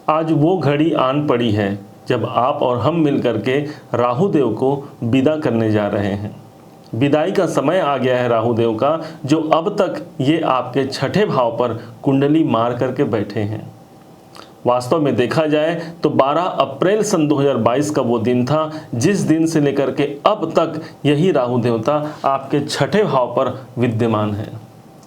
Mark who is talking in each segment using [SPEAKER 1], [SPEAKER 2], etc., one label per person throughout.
[SPEAKER 1] आज वो घड़ी आन पड़ी है जब आप और हम मिलकर के राहु देव को विदा करने जा रहे हैं। विदाई का समय आ गया है राहु देव का, जो अब तक ये आपके छठे भाव पर कुंडली मार करके बैठे हैं। वास्तव में देखा जाए तो 12 अप्रैल सन 2022 का वो दिन था जिस दिन से लेकर के अब तक यही राहु देवता आपके छठे भाव पर विद्यमान है।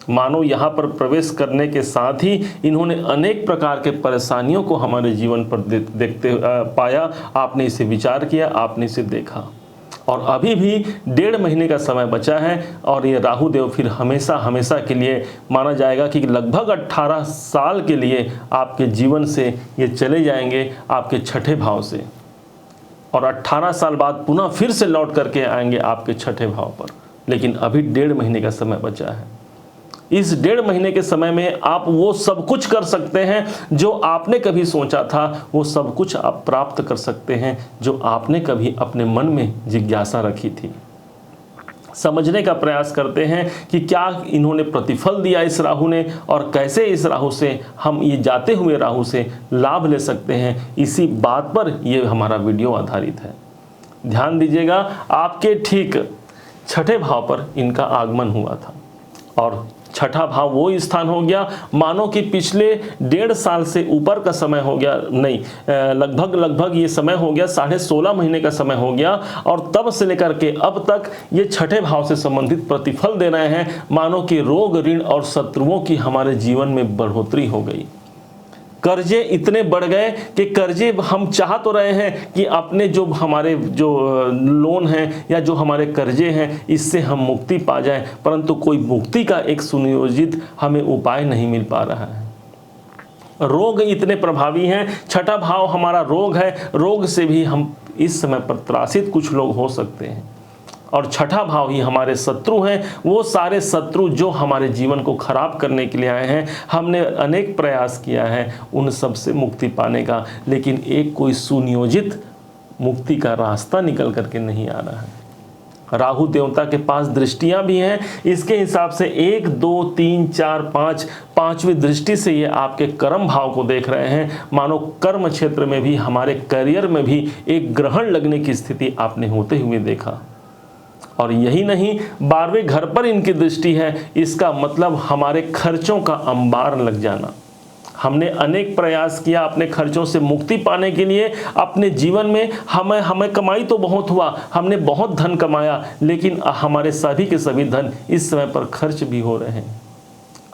[SPEAKER 1] मानो यहाँ पर प्रवेश करने के साथ ही इन्होंने अनेक प्रकार के परेशानियों को हमारे जीवन पर देखते पाया। आपने इसे विचार किया, आपने इसे देखा, और अभी भी 1.5 महीने का समय बचा है और ये राहु देव फिर हमेशा हमेशा के लिए माना जाएगा कि लगभग 18 साल के लिए आपके जीवन से ये चले जाएंगे आपके छठे भाव से, और 18 साल बाद पुनः फिर से लौट करके आएंगे आपके छठे भाव पर। लेकिन अभी 1.5 महीने का समय बचा है। इस 1.5 महीने के समय में आप वो सब कुछ कर सकते हैं जो आपने कभी सोचा था, वो सब कुछ आप प्राप्त कर सकते हैं जो आपने कभी अपने मन में जिज्ञासा रखी थी। समझने का प्रयास करते हैं कि क्या इन्होंने प्रतिफल दिया इस राहु ने, और कैसे इस राहु से हम ये जाते हुए राहु से लाभ ले सकते हैं। इसी बात पर ये हमारा वीडियो आधारित है। ध्यान दीजिएगा, आपके ठीक छठे भाव पर इनका आगमन हुआ था, और छठा भाव वो स्थान हो गया मानो कि पिछले 1.5 साल से ऊपर का समय हो गया, नहीं लगभग ये समय हो गया 16.5 महीने का समय हो गया, और तब से लेकर के अब तक ये छठे भाव से संबंधित प्रतिफल दे रहे हैं। मानो कि रोग, ऋण और शत्रुओं की हमारे जीवन में बढ़ोतरी हो गई। कर्जे इतने बढ़ गए कि कर्जे हम चाह तो रहे हैं कि अपने जो हमारे जो लोन हैं या जो हमारे कर्जे हैं इससे हम मुक्ति पा जाएं, परंतु कोई मुक्ति का एक सुनियोजित हमें उपाय नहीं मिल पा रहा है। रोग इतने प्रभावी हैं, छठा भाव हमारा रोग है, रोग से भी हम इस समय पर त्रासित कुछ लोग हो सकते हैं, और छठा भाव ही हमारे शत्रु हैं। वो सारे शत्रु जो हमारे जीवन को खराब करने के लिए आए हैं, हमने अनेक प्रयास किया है उन सब से मुक्ति पाने का, लेकिन एक कोई सुनियोजित मुक्ति का रास्ता निकल करके नहीं आ रहा है। राहु देवता के पास दृष्टियां भी हैं, इसके हिसाब से 1 2 3 4 5 पांचवी दृष्टि से ये आपके कर्म भाव को देख रहे हैं। मानो कर्म क्षेत्र में भी, हमारे करियर में भी एक ग्रहण लगने की स्थिति आपने होते हुए देखा। और यही नहीं, 12वें घर पर इनकी दृष्टि है, इसका मतलब हमारे खर्चों का अंबार लग जाना। हमने अनेक प्रयास किया अपने खर्चों से मुक्ति पाने के लिए। अपने जीवन में हमें कमाई तो बहुत हुआ, हमने बहुत धन कमाया, लेकिन हमारे सभी के सभी धन इस समय पर खर्च भी हो रहे हैं।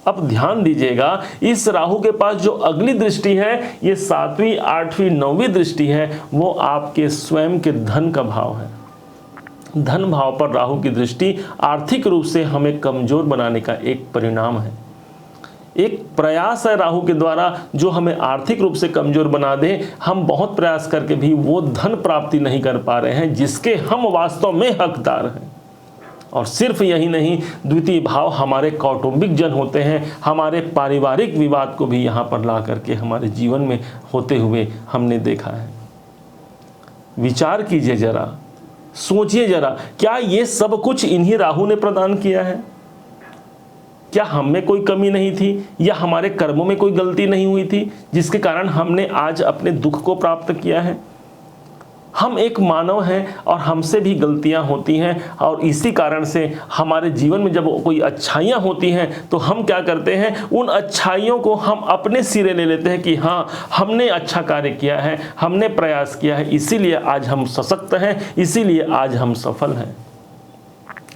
[SPEAKER 1] अब ध्यान दीजिएगा, इस राहु के पास जो अगली दृष्टि है, ये 7वीं 8वीं 9वीं दृष्टि है, वो आपके स्वयं के धन का भाव है। धन भाव पर राहु की दृष्टि आर्थिक रूप से हमें कमजोर बनाने का एक परिणाम है, एक प्रयास है राहु के द्वारा जो हमें आर्थिक रूप से कमजोर बना दे। हम बहुत प्रयास करके भी वो धन प्राप्ति नहीं कर पा रहे हैं जिसके हम वास्तव में हकदार हैं। और सिर्फ यही नहीं, द्वितीय भाव हमारे कौटुंबिक जन होते हैं, हमारे पारिवारिक विवाद को भी यहाँ पर ला करके हमारे जीवन में होते हुए हमने देखा है। विचार कीजिए जरा, सोचिए जरा, क्या ये सब कुछ इन्हीं राहु ने प्रदान किया है? क्या हम में कोई कमी नहीं थी, या हमारे कर्मों में कोई गलती नहीं हुई थी जिसके कारण हमने आज अपने दुख को प्राप्त किया है? हम एक मानव हैं और हमसे भी गलतियां होती हैं, और इसी कारण से हमारे जीवन में जब कोई अच्छाइयां होती हैं तो हम क्या करते हैं, उन अच्छाइयों को हम अपने सिरे ले लेते हैं कि हाँ, हमने अच्छा कार्य किया है, हमने प्रयास किया है, इसीलिए आज हम सशक्त हैं, इसीलिए आज हम सफल हैं।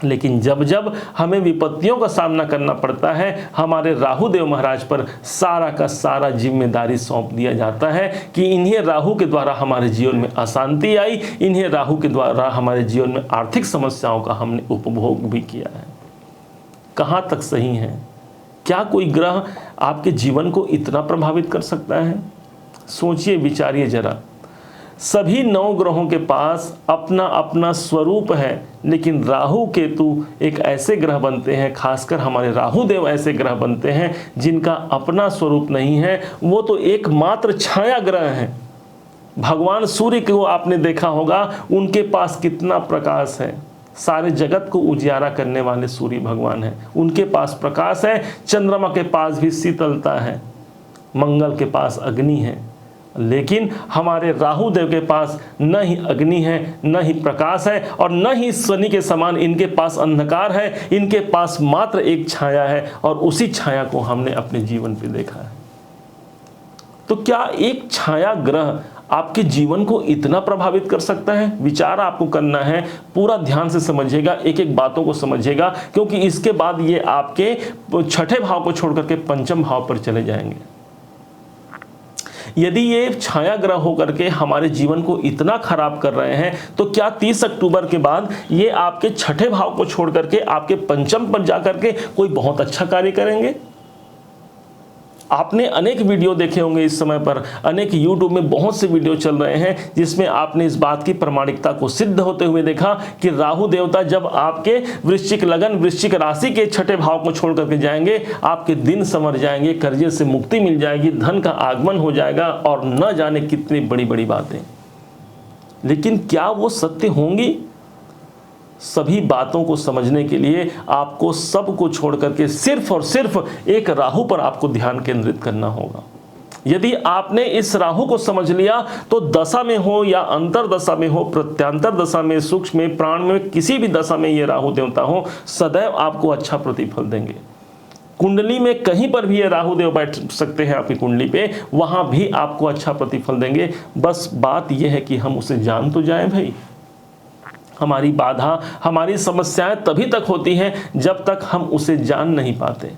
[SPEAKER 1] लेकिन जब जब हमें विपत्तियों का सामना करना पड़ता है, हमारे राहु देव महाराज पर सारा का सारा जिम्मेदारी सौंप दिया जाता है कि इन्हीं राहु के द्वारा हमारे जीवन में अशांति आई, इन्हीं राहु के द्वारा हमारे जीवन में आर्थिक समस्याओं का हमने उपभोग भी किया है। कहाँ तक सही है? क्या कोई ग्रह आपके जीवन को इतना प्रभावित कर सकता है? सोचिए, विचारिए जरा। सभी 9 ग्रहों के पास अपना अपना स्वरूप है, लेकिन राहु केतु एक ऐसे ग्रह बनते हैं, खासकर हमारे राहु देव ऐसे ग्रह बनते हैं जिनका अपना स्वरूप नहीं है। वो तो एकमात्र छाया ग्रह हैं। भगवान सूर्य को आपने देखा होगा, उनके पास कितना प्रकाश है, सारे जगत को उजियारा करने वाले सूर्य भगवान हैं, उनके पास प्रकाश है। चंद्रमा के पास भी शीतलता है, मंगल के पास अग्नि है, लेकिन हमारे राहु देव के पास न ही अग्नि है, न ही प्रकाश है, और न ही शनि के समान इनके पास अंधकार है। इनके पास मात्र एक छाया है, और उसी छाया को हमने अपने जीवन पे देखा है। तो क्या एक छाया ग्रह आपके जीवन को इतना प्रभावित कर सकता है? विचार आपको करना है, पूरा ध्यान से समझिएगा, एक एक बातों को समझिएगा, क्योंकि इसके बाद ये आपके छठे भाव को छोड़ करके पंचम भाव पर चले जाएंगे। यदि ये छाया ग्रह होकर के हमारे जीवन को इतना खराब कर रहे हैं, तो क्या 30 अक्टूबर के बाद ये आपके छठे भाव को छोड़ करके आपके पंचम पर जाकर के कोई बहुत अच्छा कार्य करेंगे? आपने अनेक वीडियो देखे होंगे इस समय पर, अनेक यूट्यूब में बहुत से वीडियो चल रहे हैं जिसमें आपने इस बात की प्रामाणिकता को सिद्ध होते हुए देखा कि राहु देवता जब आपके वृश्चिक लगन, वृश्चिक राशि के छठे भाव को छोड़ करके जाएंगे, आपके दिन संवर जाएंगे, कर्जे से मुक्ति मिल जाएगी, धन का आगमन हो जाएगा, और न जाने कितनी बड़ी बड़ी बातें। लेकिन क्या वो सत्य होंगी? सभी बातों को समझने के लिए आपको सब को छोड़ करके सिर्फ और सिर्फ एक राहु पर आपको ध्यान केंद्रित करना होगा। यदि आपने इस राहु को समझ लिया तो दशा में हो या अंतर दशा में हो, प्रत्यांतर दशा में, सूक्ष्म में, प्राण में, किसी भी दशा में ये राहु देवता हो, सदैव आपको अच्छा प्रतिफल देंगे। कुंडली में कहीं पर भी ये राहु देव बैठ सकते हैं आपकी कुंडली पे, वहां भी आपको अच्छा प्रतिफल देंगे। बस बात यह है कि हम उसे जान तो जाएं भाई। हमारी बाधा, हमारी समस्याएं तभी तक होती हैं जब तक हम उसे जान नहीं पाते।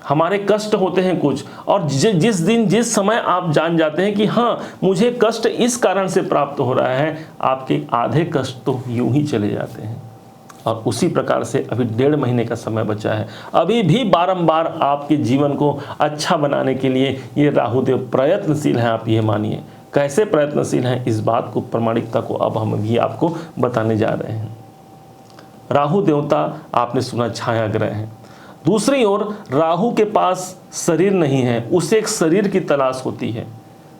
[SPEAKER 1] हमारे कष्ट होते हैं कुछ, और जिस दिन जिस समय आप जान जाते हैं कि हाँ मुझे कष्ट इस कारण से प्राप्त हो रहा है, आपके आधे कष्ट तो यूं ही चले जाते हैं। और उसी प्रकार से अभी 1.5 महीने का समय बचा है। अभी भी बारंबार आपके जीवन को अच्छा बनाने के लिए ये राहुदेव प्रयत्नशील हैं, आप ये मानिए। कैसे प्रयत्नशील हैं, इस बात को, प्रामाणिकता को अब हम भी आपको बताने जा रहे हैं। राहु देवता आपने सुना छाया ग्रह है। दूसरी ओर राहु के पास शरीर नहीं है, उसे एक शरीर की तलाश होती है।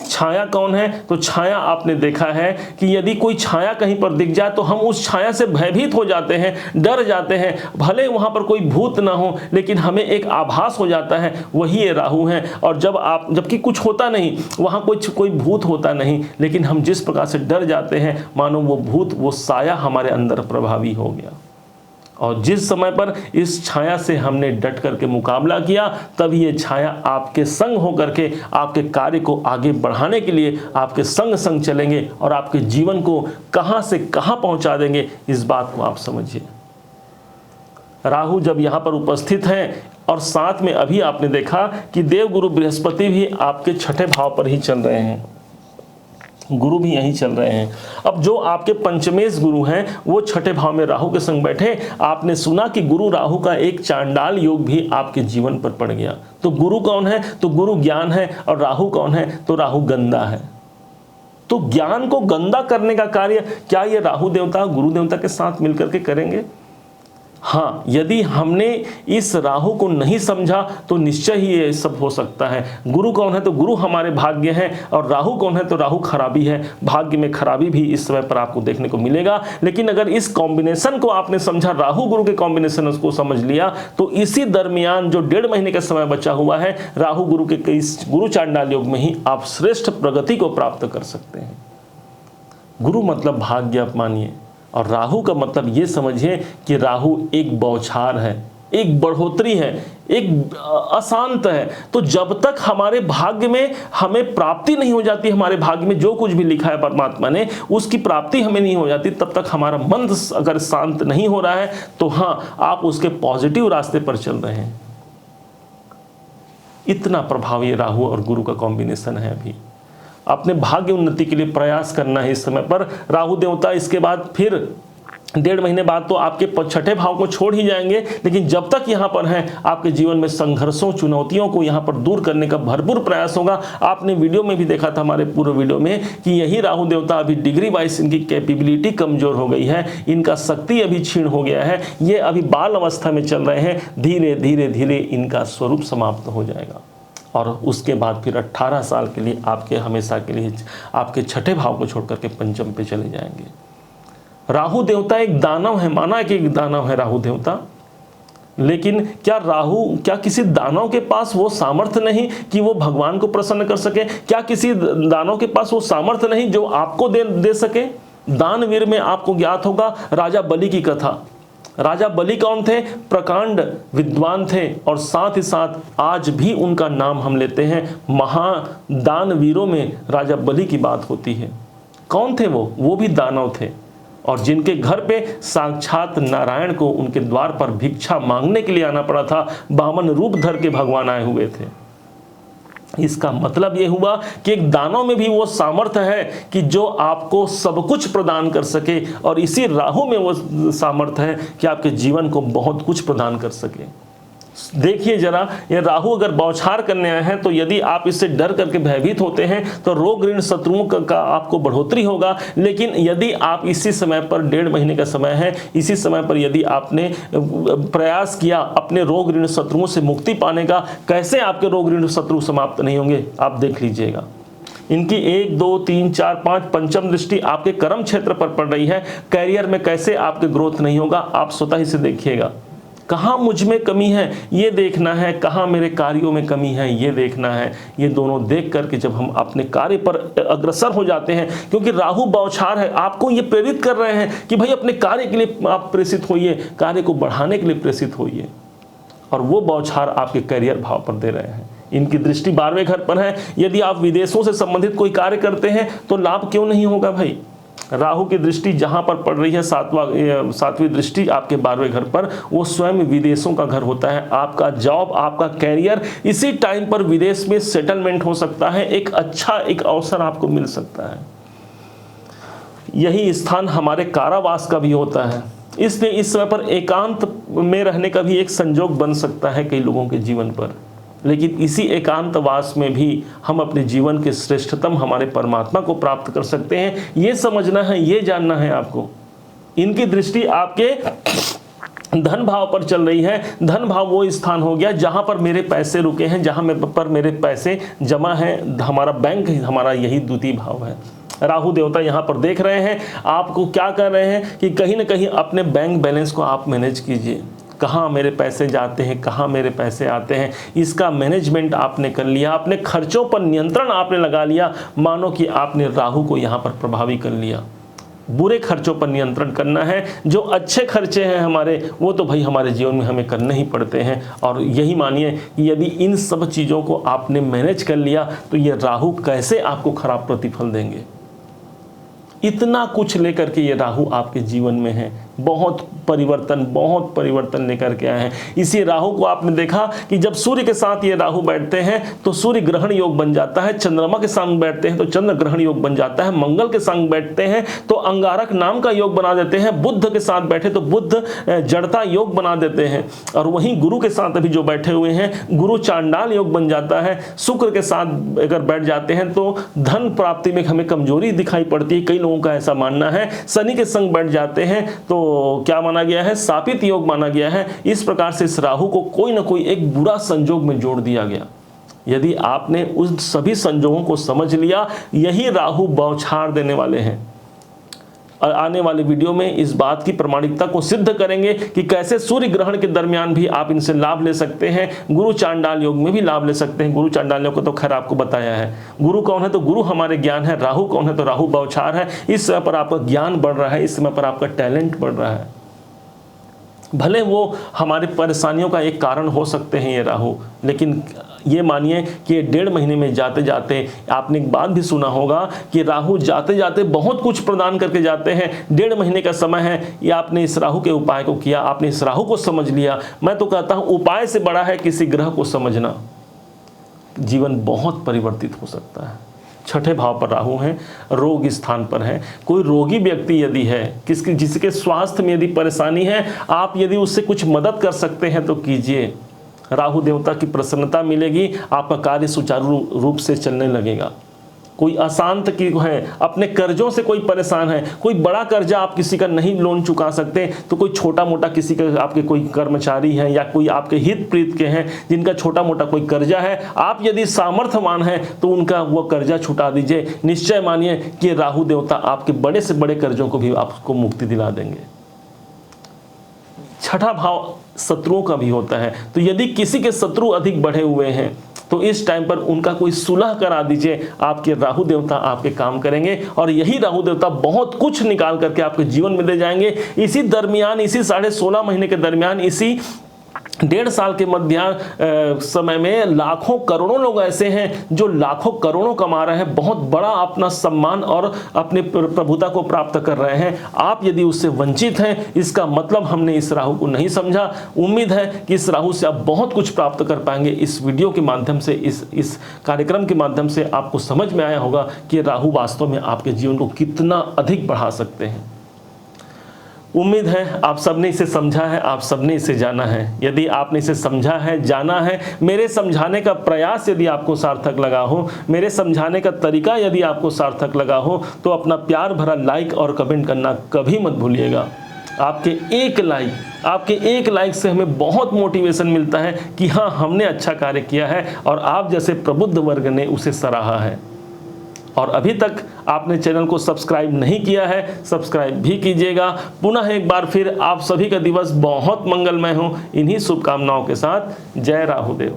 [SPEAKER 1] छाया कौन है? तो छाया आपने देखा है कि यदि कोई छाया कहीं पर दिख जाए तो हम उस छाया से भयभीत हो जाते हैं, डर जाते हैं। भले वहां पर कोई भूत ना हो, लेकिन हमें एक आभास हो जाता है वही ये राहु है। और जबकि कुछ होता नहीं, वहां कोई भूत होता नहीं, लेकिन हम जिस प्रकार से डर जाते हैं मानो वो भूत, वो साया हमारे अंदर प्रभावी हो गया। और जिस समय पर इस छाया से हमने डट करके मुकाबला किया, तभी ये छाया आपके संग होकर के आपके कार्य को आगे बढ़ाने के लिए आपके संग संग चलेंगे और आपके जीवन को कहां से कहां पहुंचा देंगे, इस बात को आप समझिए। राहु जब यहां पर उपस्थित हैं और साथ में अभी आपने देखा कि देवगुरु बृहस्पति भी आपके छठे भाव पर ही चल रहे हैं, गुरु भी यहीं चल रहे हैं। अब जो आपके पंचमेश गुरु हैं वो छठे भाव में राहु के संग बैठे। आपने सुना कि गुरु राहु का एक चांडाल योग भी आपके जीवन पर पड़ गया। तो गुरु कौन है? तो गुरु ज्ञान है, और राहु कौन है? तो राहु गंदा है। तो ज्ञान को गंदा करने का कार्य क्या ये राहु देवता गुरु देवता के साथ मिलकर के करेंगे? हाँ, यदि हमने इस राहु को नहीं समझा तो निश्चय ही ये सब हो सकता है। गुरु कौन है? तो गुरु हमारे भाग्य हैं, और राहु कौन है? तो राहु खराबी है। भाग्य में खराबी भी इस समय पर आपको देखने को मिलेगा। लेकिन अगर इस कॉम्बिनेशन को आपने समझा, राहु गुरु के कॉम्बिनेशन उसको समझ लिया, तो इसी दरमियान जो 1.5 महीने का समय बचा हुआ है, राहु गुरु के इस गुरु चांडाल योग में ही आप श्रेष्ठ प्रगति को प्राप्त कर सकते हैं। गुरु मतलब भाग्य आप मानिए, और राहु का मतलब ये समझिए कि राहु एक बौछार है, एक बढ़ोतरी है, एक अशांत है। तो जब तक हमारे भाग्य में हमें प्राप्ति नहीं हो जाती, हमारे भाग्य में जो कुछ भी लिखा है परमात्मा ने उसकी प्राप्ति हमें नहीं हो जाती, तब तक हमारा मन अगर शांत नहीं हो रहा है तो हाँ, आप उसके पॉजिटिव रास्ते पर चल रहे हैं। इतना प्रभावी राहु और गुरु का कॉम्बिनेशन है। अभी अपने भाग्य उन्नति के लिए प्रयास करना है इस समय पर। राहु देवता इसके बाद फिर 1.5 महीने बाद तो आपके छठे भाव को छोड़ ही जाएंगे, लेकिन जब तक यहाँ पर हैं आपके जीवन में संघर्षों, चुनौतियों को यहाँ पर दूर करने का भरपूर प्रयास होगा। आपने वीडियो में भी देखा था, हमारे पूर्व वीडियो में, कि यही राहु देवता अभी डिग्री वाइज इनकी कैपेबिलिटी कमजोर हो गई है, इनका शक्ति अभी क्षीण हो गया है, ये अभी बाल अवस्था में चल रहे हैं। धीरे धीरे धीरे इनका स्वरूप समाप्त हो जाएगा, और उसके बाद फिर 18 साल के लिए आपके हमेशा के लिए आपके छठे भाव को छोड़ करके पंचम पे चले जाएंगे। राहु देवता एक दानव है, माना कि एक दानव है राहु देवता। लेकिन क्या किसी दानव के पास वो सामर्थ्य नहीं कि वो भगवान को प्रसन्न कर सके? क्या किसी दानव के पास वो सामर्थ्य नहीं जो आपको दे सके? दानवीर में आपको ज्ञात होगा राजा बलि की कथा। राजा बलि कौन थे? प्रकांड विद्वान थे, और साथ ही साथ आज भी उनका नाम हम लेते हैं। महादानवीरों में राजा बलि की बात होती है। कौन थे वो भी दानव थे, और जिनके घर पे साक्षात नारायण को उनके द्वार पर भिक्षा मांगने के लिए आना पड़ा था। 52 रूप धर के भगवान आए हुए थे। इसका मतलब ये हुआ कि एक दानव में भी वो सामर्थ्य है कि जो आपको सब कुछ प्रदान कर सके, और इसी राहु में वो सामर्थ्य है कि आपके जीवन को बहुत कुछ प्रदान कर सके। देखिए जरा, ये राहु अगर बौछार करने आए हैं तो यदि आप इससे डर करके भयभीत होते हैं तो रोग ऋण शत्रुओं का आपको बढ़ोतरी होगा। लेकिन यदि आप इसी समय पर 1.5 महीने का समय है, इसी समय पर यदि आपने प्रयास किया अपने रोग ऋण शत्रुओं से मुक्ति पाने का, कैसे आपके रोग ऋण शत्रु समाप्त नहीं होंगे आप देख लीजिएगा। इनकी 1, 2, 3, 4, 5 पंचम दृष्टि आपके कर्म क्षेत्र पर पड़ रही है। कैरियर में कैसे आपके ग्रोथ नहीं होगा आप स्वतः ही से देखिएगा। कहाँ मुझ में कमी है ये देखना है, कहाँ मेरे कार्यों में कमी है ये देखना है। ये दोनों देख करके जब हम अपने कार्य पर अग्रसर हो जाते हैं, क्योंकि राहु बौछार है, आपको ये प्रेरित कर रहे हैं कि भाई अपने कार्य के लिए आप प्रेषित होइए, कार्य को बढ़ाने के लिए प्रेषित होइए, और वो बौछार आपके करियर भाव पर दे रहे हैं। इनकी दृष्टि 12वें घर पर है। यदि आप विदेशों से संबंधित कोई कार्य करते हैं तो लाभ क्यों नहीं होगा भाई? राहु की दृष्टि जहां पर पड़ रही है, सातवीं दृष्टि आपके 12वें घर पर, वो स्वयं विदेशों का घर होता है। आपका जॉब, आपका कैरियर, इसी टाइम पर विदेश में सेटलमेंट हो सकता है। एक अच्छा एक अवसर आपको मिल सकता है। यही स्थान हमारे कारावास का भी होता है, इसलिए इस समय पर एकांत में रहने का भी एक संयोग बन सकता है कई लोगों के जीवन पर। लेकिन इसी एकांतवास में भी हम अपने जीवन के श्रेष्ठतम हमारे परमात्मा को प्राप्त कर सकते हैं। ये समझना है, ये जानना है आपको। इनकी दृष्टि आपके धन भाव पर चल रही है। धन भाव वो स्थान हो गया जहां पर मेरे पैसे रुके हैं, जहां पर मेरे पैसे जमा हैं। हमारा बैंक, हमारा यही द्वितीय भाव है। राहु देवता यहाँ पर देख रहे हैं, आपको क्या कर रहे हैं कि कहीं ना कहीं अपने बैंक बैलेंस को आप मैनेज कीजिए। कहाँ मेरे पैसे जाते हैं, कहाँ मेरे पैसे आते हैं, इसका मैनेजमेंट आपने कर लिया। अपने खर्चों पर नियंत्रण आपने लगा लिया। मानो कि आपने राहु को यहाँ पर प्रभावी कर लिया। बुरे खर्चों पर नियंत्रण करना है। जो अच्छे खर्चे हैं हमारे, वो तो भाई हमारे जीवन में हमें करने ही पड़ते हैं। और यही मानिए कि यदि इन सब चीज़ों को आपने मैनेज कर लिया तो ये राहु कैसे आपको खराब प्रतिफल देंगे। इतना कुछ लेकर के ये राहु आपके जीवन में है। बहुत परिवर्तन लेकर के आए हैं। इसी राहु को आपने देखा कि जब सूर्य के साथ ये राहु बैठते हैं तो सूर्य ग्रहण योग बन जाता है। चंद्रमा के संग बैठते हैं तो चंद्र ग्रहण योग बन जाता है। मंगल के संग बैठते हैं तो अंगारक नाम का योग बना देते हैं। बुध के साथ बैठे तो बुध जड़ता योग बना देते हैं। और वहीं गुरु के साथ अभी जो बैठे हुए हैं, गुरु चांडाल योग बन जाता है। शुक्र के साथ अगर बैठ जाते हैं तो धन प्राप्ति में हमें कमजोरी दिखाई पड़ती है, कई लोगों का ऐसा मानना है। शनि के संग बैठ जाते हैं तो क्या माना गया है, शापित योग माना गया है। इस प्रकार से इस राहु को कोई ना कोई एक बुरा संजोग में जोड़ दिया गया। यदि आपने उन सभी संजोगों को समझ लिया, यही राहु बौछार देने वाले हैं। और आने वाले वीडियो में इस बात की प्रमाणिकता को सिद्ध करेंगे कि कैसे सूर्य ग्रहण के दरमियान भी आप इनसे लाभ ले सकते हैं। गुरु चांडाल योग में भी लाभ ले सकते हैं। गुरु चांडाल योग को तो खैर आपको बताया है। गुरु कौन है तो गुरु हमारे ज्ञान है। राहु कौन है तो राहु बौछार है। इस समय पर आपका ज्ञान बढ़ रहा है, इस समय पर आपका टैलेंट बढ़ रहा है। भले वो हमारी परेशानियों का एक कारण हो सकते हैं ये राहु, लेकिन ये मानिए कि 1.5 महीने में जाते जाते आपने एक बात भी सुना होगा कि राहु जाते जाते बहुत कुछ प्रदान करके जाते हैं। 1.5 महीने का समय है, ये आपने इस राहु के उपाय को किया, आपने इस राहु को समझ लिया। मैं तो कहता हूँ उपाय से बड़ा है किसी ग्रह को समझना। जीवन बहुत परिवर्तित हो सकता है। 6ठे भाव पर राहु है, रोग स्थान पर है। कोई रोगी व्यक्ति यदि है, जिसके स्वास्थ्य में यदि परेशानी है, आप यदि उससे कुछ मदद कर सकते हैं तो कीजिए। राहु देवता की प्रसन्नता मिलेगी, आपका कार्य सुचारू रूप से चलने लगेगा। कोई अशांत की है, अपने कर्जों से कोई परेशान है, कोई बड़ा कर्जा आप किसी का नहीं लोन चुका सकते तो कोई छोटा मोटा किसी का, आपके कोई कर्मचारी हैं या कोई आपके हित प्रीत के हैं जिनका छोटा मोटा कोई कर्जा है, आप यदि सामर्थ्यवान हैं तो उनका वो कर्जा छुटा दीजिए। निश्चय मानिए कि राहु देवता आपके बड़े से बड़े कर्जों को भी आपको मुक्ति दिला देंगे। छठा भाव शत्रुओं का भी होता है। तो यदि किसी के शत्रु अधिक बढ़े हुए हैं तो इस टाइम पर उनका कोई सुलह करा दीजिए, आपके राहु देवता आपके काम करेंगे और यही राहु देवता बहुत कुछ निकाल करके आपके जीवन में दे जाएंगे। इसी दरमियान, इसी 16.5 महीने के दरमियान, इसी 1.5 साल के मध्य समय में लाखों करोड़ों लोग ऐसे हैं जो लाखों करोड़ों कमा रहे हैं, बहुत बड़ा अपना सम्मान और अपने प्रभुता को प्राप्त कर रहे हैं। आप यदि उससे वंचित हैं, इसका मतलब हमने इस राहु को नहीं समझा। उम्मीद है कि इस राहु से आप बहुत कुछ प्राप्त कर पाएंगे। इस वीडियो के माध्यम से, इस कार्यक्रम के माध्यम से आपको समझ में आया होगा कि राहु वास्तव में आपके जीवन को कितना अधिक बढ़ा सकते हैं। उम्मीद है आप सबने इसे समझा है, आप सबने इसे जाना है। यदि आपने इसे समझा है, जाना है, मेरे समझाने का प्रयास यदि आपको सार्थक लगा हो, मेरे समझाने का तरीका यदि आपको सार्थक लगा हो, तो अपना प्यार भरा लाइक और कमेंट करना कभी मत भूलिएगा। आपके एक लाइक से हमें बहुत मोटिवेशन मिलता है कि हाँ, हमने अच्छा कार्य किया है और आप जैसे प्रबुद्ध वर्ग ने उसे सराहा है। और अभी तक आपने चैनल को सब्सक्राइब नहीं किया है, सब्सक्राइब भी कीजिएगा। पुनः एक बार फिर आप सभी का दिवस बहुत मंगलमय हो, इन्हीं शुभकामनाओं के साथ। जय राहुदेव।